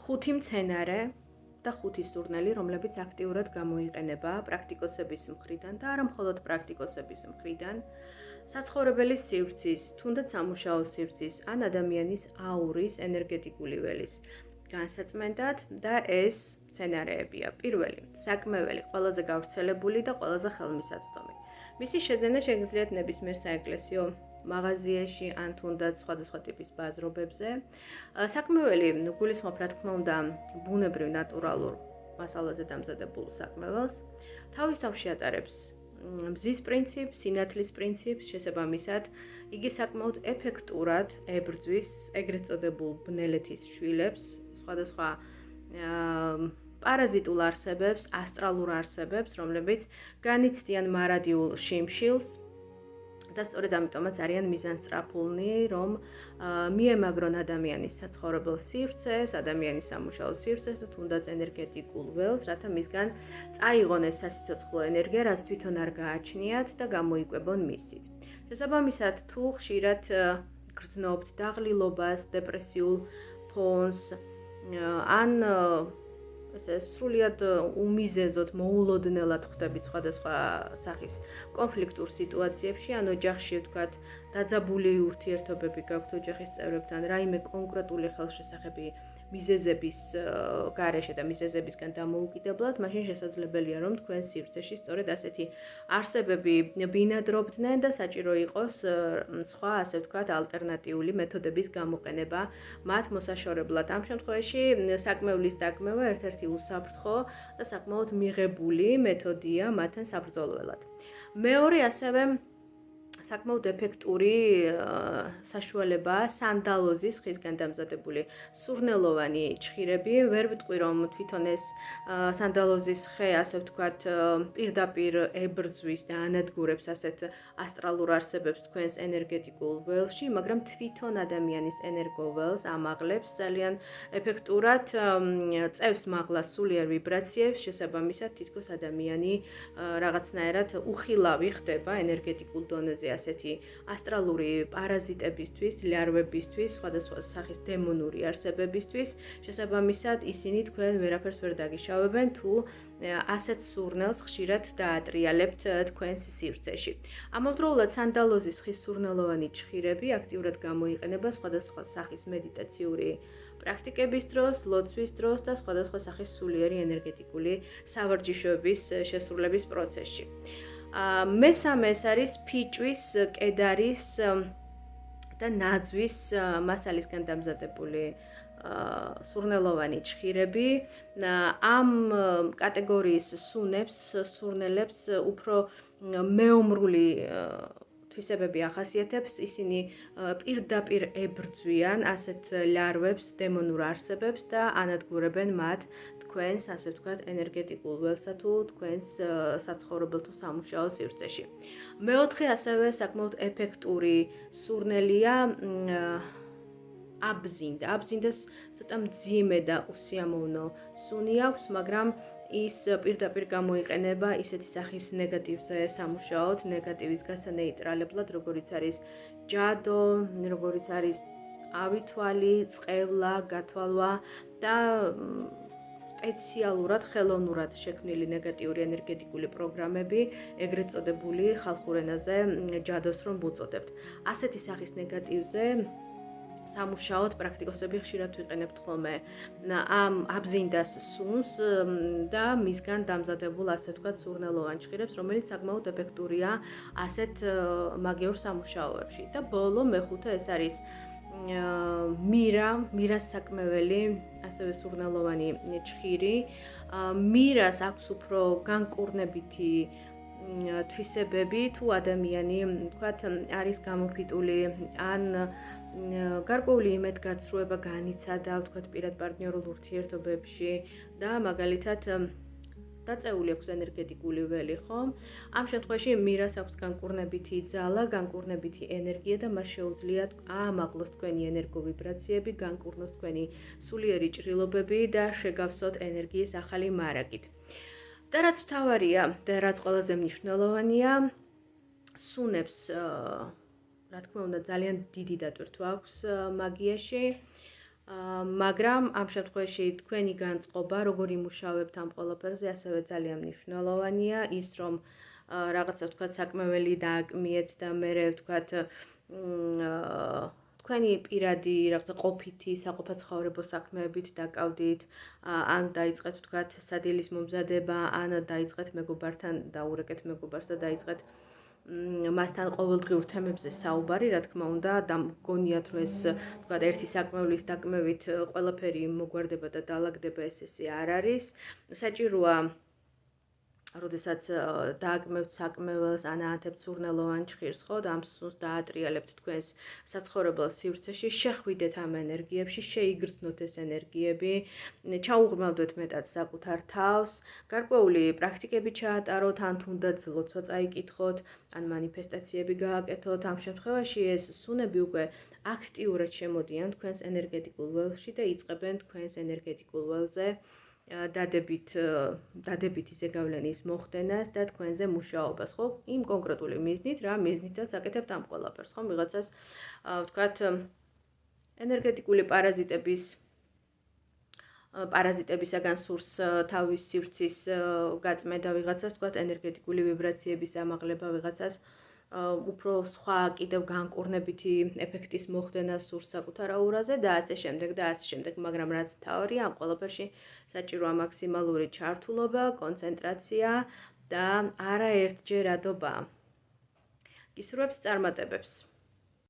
ხუთი მცენარე და ხუთი სურნელი, რომლებიც აქტიურად გამოიყენება პრაქტიკოსების მხრიდან და არა მხოლოდ პრაქტიკოსების მხრიდან, საცხოვრებელი სივრცის, თუნდაც სამუშაო სივრცის ან ადამიანის აურის ენერგეტიკული ველის განსაწმენდად და ეს მცენარეებია. პირველი, საკმეველი, ყველაზე გავრცელებული და ყველაზე ხელმისაწვდომი. მისი შეძენა შეგიძლიათ ნებისმიერ საეკლესიო მაღაზიაში ან თუნდაც სხვადასხვა ტიპის ბაზრობებზე. საკმეველი გულისხმობ, რა თქმა უნდა, ბუნებრივ ნატურალურ მასალაზე დამზადებულ საკმეველს. თავისთავში ატარებს მზის პრინციპს, სინათლის პრინციპს, შესაბამისად, იგი საკმაოდ ეფექტურად ებრძვის ეგრეთ წოდებულ ბნელეთის შვილებს, სხვადასხვა პარაზიტულ არსებებს, ასტრალურ არსებებს, რომლებიც განიცდიან მარადიულ შიმშილს და სწორედ ამიტომაც არიან მიზანსწრაფულნი, რომ მიემაგრონ ადამიანის საცხოვრებელ სივრცეს, ადამიანის სამუშაო სივრცეს და თუნდაც ენერგეტიკულ ველს, რათა მისგან წაიღონ ეს სასიცოცხლო ენერგია, რაც თვითონ არ გააჩნიათ და გამოიკვებონ მისით. შესაბამისად, თუ ხშირად გრძნობთ დაღლილობას, დეპრესიულ ფონს, ან ესე სრულიად უმიზეზოდ, მოულოდნელად ხვდებით სხვადასხვა სახის კონფლიქტურ სიტუაციებში, ან ოჯახში ვთქვათ, დაძაბული ურთიერთობები გაქვთ ოჯახის წევრებთან, რაიმე კონკრეტული ხელშესახები მიზეზების გარეშე და მიზეზებისგან დამოუკიდებლად, მაშინ შესაძლებელია, რომ თქვენ სივრცეში სწორედ ასეთი არსებები ბინადრობდნენ და საჭირო იყოს სხვა, ასე ვთქვათ, ალტერნატიული მეთოდების გამოყენება მათ მოსაშორებლად. ამ შემთხვევაში საკმევლის დაკმევა ერთ-ერთი უსაფრთხო და საკმაოდ მიღებული მეთოდია მათთან საბრძოლველად. მეორე ასევე საკმაოდ ეფექტური საშუალებაა სანდალოზის ხისგან დამზადებული სურნელოვანი ჩხირები. ვერ ვიტყვი, რომ თვითონ ეს სანდალოზის ხე, ასე ვთქვათ, პირდაპირ ებრძვის და ანადგურებს ასეთ ასტრალურ არსებებს თქვენს ენერგეტიკულ ველში, მაგრამ თვითონ ადამიანის ენერგოველს ამაღლებს ძალიან ეფექტურად, წევს მაღლა სულიერ ვიბრაციებს, შესაბამისად თითქოს ადამიანი რაღაცნაირად უხილავი ხდება ენერგეტიკულ დონეზე ასეთი ასტრალური პარაზიტებისთვის, ლარვებისთვის, სხვადასხვა სახის დემონური არსებებისთვის, შესაბამისად ისინი თქვენ ვერაფერს ვერ დაგიშავებენ, თუ ასეთ სურნელს ხშირად დაატრიალებთ თქვენს სივრცეში. ამავდროულად სანდალოზის ხის სურნელოვანი ჩხირები აქტიურად გამოიყენება სხვადასხვა სახის მედიტაციური პრაქტიკების დროს, ლოცვის დროს და სხვადასხვა სახის სულიერი ენერგეტიკული სავარჯიშოების შესრულების პროცესში. მესამე ეს არის ფიჭვის, კედარის და ნაძვის მასალისგან დამზადებული სურნელოვანი ჩხირები. ამ კატეგორიის სურნელებს უფრო მეომრული თვისებები ახასიათებს, ისინი პირდაპირ ებრძვიან ასეთ ლარვებს, დემონურ არსებებს და ანადგურებენ მათ თქვენს, ასე ვთქვათ, ენერგეტიკულ ველსა თუ თქვენს საცხოვრებელ თუ სამუშაო სივრცეში. მეოთხე ასევე საკმაოდ ეფექტური სურნელია აბზინდა. აბზინდას ცოტა მძიმე და უსიამოვნო სუნი აქვს, მაგრამ ის პირდაპირ გამოიყენება ისეთი სახის ნეგატივზე სამუშაოდ, ნეგატივის გასანეიტრალებლად, როგორიც არის ჯადო, როგორიც არის ავითვალი, წყევლა, გათვალვა და სპეციალურად ხელოვნურად შექმნილი ნეგატიური ენერგეტიკული პროგრამები, ეგრეთ წოდებული ხალხურ ენაზე ჯადოს რომ ვუწოდებთ. ასეთი სახის ნეგატივზე სამუშაოდ პრაქტიკოსები ხშირად ვიყენებთ ხოლმე ამ აბზინდას სუნს და მისგან დამზადებულ, ასე ვთქვათ, სურნელოვან ჩხირებს, რომელიც საკმაოდ ეფექტურია ასეთ მაგიურ სამუშაოებში. და ბოლო მეხუთე ეს არის მირას საკმეველი, ასევე სურნელოვანი ჩხირი. მირას აქვს უფრო განკურნებითი თვისებები, თუ ადამიანი, ვთქვათ, არის გამოფიტული ან გარკვეული იმედგაცრუება განიცადა, ვთქვათ, პირად პარტნიორულ ურთიერთობებში და მაგალითად დაწეული აქვს ენერგეტიკული ველი, ხო? ამ შემთხვევაში მირას აქვს განკურნებითი ძალა, განკურნებითი ენერგია და მას შეუძლიათ აამაღლოს თქვენი ენერგოვიბრაციები, განკურნოს თქვენი სულიერი ჭრილობები და შეგავსოთ ენერგიის ახალი მარაგით. და რაც მთავარია და რაც ყველაზე მნიშვნელოვანია, სუნებს რა თქმა უნდა ძალიან დიდი დატვირთვა აქვს მაგიაში. მაგრამ ამ შემთხვევაში თქვენი განწყობა, როგორ იმუშავებთ ამ ყველაფერზე, ასევე ძალიან მნიშვნელოვანია. ის რომ რაღაცა თქვა საკმეველი დააკმიეთ და მერე თქვა თქვენი პირადი რაღაცა ყოფითი საყოფაცხოვრებო საქმეებით დაკავდით, ან დაიწყეთ თქვა სადილის მომზადება, ან დაიწყეთ მეგობართან დაურეკეთ მეგობარს და დაიწყეთ მასთან ყოველდღიურ თემებზე საუბარი, რა თქმა უნდა, გონიათ რომ ეს თქვა ერთი საკმევლის დაკმევით ყველაფერი მოგვარდება და დაალაგდება, ესე არ არის. საჭიროა როდესაც დააკმევთ საკმეველს, ან აათებთ სურნელოვან ჭხირს, ხო, და ამ სუნს დაატრიალებთ თქვენს საცხოვრებელ სივრცეში, შეხვიდეთ ამ ენერგიებში, შეიგრძნოთ ეს ენერგიები, ჩაუღრმავდეთ მეტად საკუთარ თავს, გარკვეული პრაქტიკები ჩაატაროთ, ან თუნდაც ლოცვა წაიკითხოთ, ან მანიფესტაციები გააკეთოთ. ამ შემთხვევაში ეს სუნები უკვე აქტიურად შემოდიან თქვენს ენერგეტიკულ ველში და იწყებენ თქვენს ენერგეტიკულ ველზე დადებითი ზეგავლენის მოხდენას და თქვენზე მუშაობას, ხო? იმ კონკრეტული მიზნით, რა მიზნითაც აკეთებთ ამ ყველაფერს, ხო? ვიღაცას ვთქვათ, ენერგეტიკული პარაზიტებისაგან სურს თავის სივრცის გაწმენდა, ვიღაცას ვთქვათ, ენერგეტიკული ვიბრაციების ამაღლება, ვიღაცას უფრო სხვა კიდევ განკურნებითი ეფექტის მოხდენა სურს საკუთარ აურაზე და ასე შემდეგ, მაგრამ რაც მთავარია ამ ყველაფერში საჭიროა მაქსიმალური ჩართულობა, კონცენტრაცია და არაერთჯერადობა. გისურვებთ წარმატებებს.